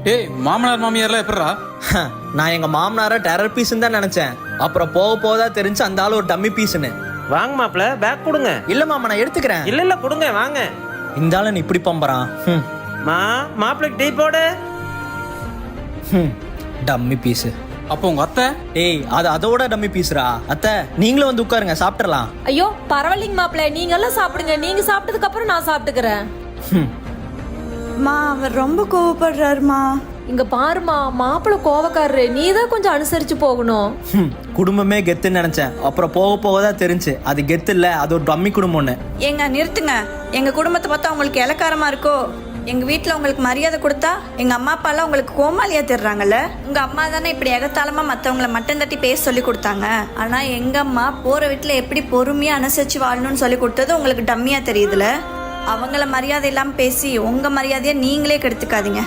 டேய் மாமனார் மாமியார்லாம் எப்படிரா? நான் எங்க மாமனார டெரர் பீஸ்ன்னு தான் நினைச்சேன். அப்புறம் போக போதா தெரிஞ்சு அந்த ஆளு ஒரு டம்மி பீஸ்ன்னு. வாங்க மாப்பிள, பேக் கொடுங்க. இல்ல மாமா, நான் எடுத்துக்கிறேன். இல்ல கொடுங்க, வாங்க. இந்த ஆளு இப்படி பம்பறான். மாப்பிளைக்கு டீ போடு. Dummy piece. அப்போ உங்க அத்தை? டேய் அது அதோட டம்மி பீஸ்ரா. அத்தை நீங்களும் வந்து உட்காருங்க, சாப்பிடலாம். ஐயோ பரவாயில்லைங்க மாப்பிள்ள, நீங்க எல்லாம் சாப்பிடுங்க. நீங்க சாப்பிட்டதுக்கு அப்புறம் நான் சாப்பிட்டுக்கிறேன். மா அவர் ரொம்ப கோவப்படுறாருமா. இங்க பாருமா, மாப்பிள்ள கோவக்காரரு, நீ தான் கொஞ்சம் அனுசரிச்சு போகணும். குடும்பமே கெத்துன்னு நினைச்சேன். அப்புறம் போக போகதான் தெரிஞ்சு அது கெத்து இல்ல, அது ஒரு டம்மி குடும்பம்னு. ஏங்க நிறுத்துங்க. எங்க குடும்பத்தை பார்த்தா உங்களுக்கு இலக்காரமா இருக்கோ? எங்க வீட்டுல உங்களுக்கு மரியாதை கொடுத்தா எங்க அம்மா அப்பா எல்லாம் உங்களுக்கு கோமாளியா தெரிறாங்கல்ல. உங்க அம்மா தானே இப்படி எகத்தாளமா மத்தவங்கள மட்டம் தட்டி பேச சொல்லி கொடுத்தாங்க. ஆனா எங்க அம்மா போற வீட்டுல எப்படி பொறுமையா அனுசரிச்சு வாழணும்னு சொல்லி கொடுத்தது உங்களுக்கு டம்மியா தெரியுதுல. அவங்கள மரியாதை இல்லாம பேசி உங்க மரியாதையை நீங்களே கெடுத்துக்காதீங்க.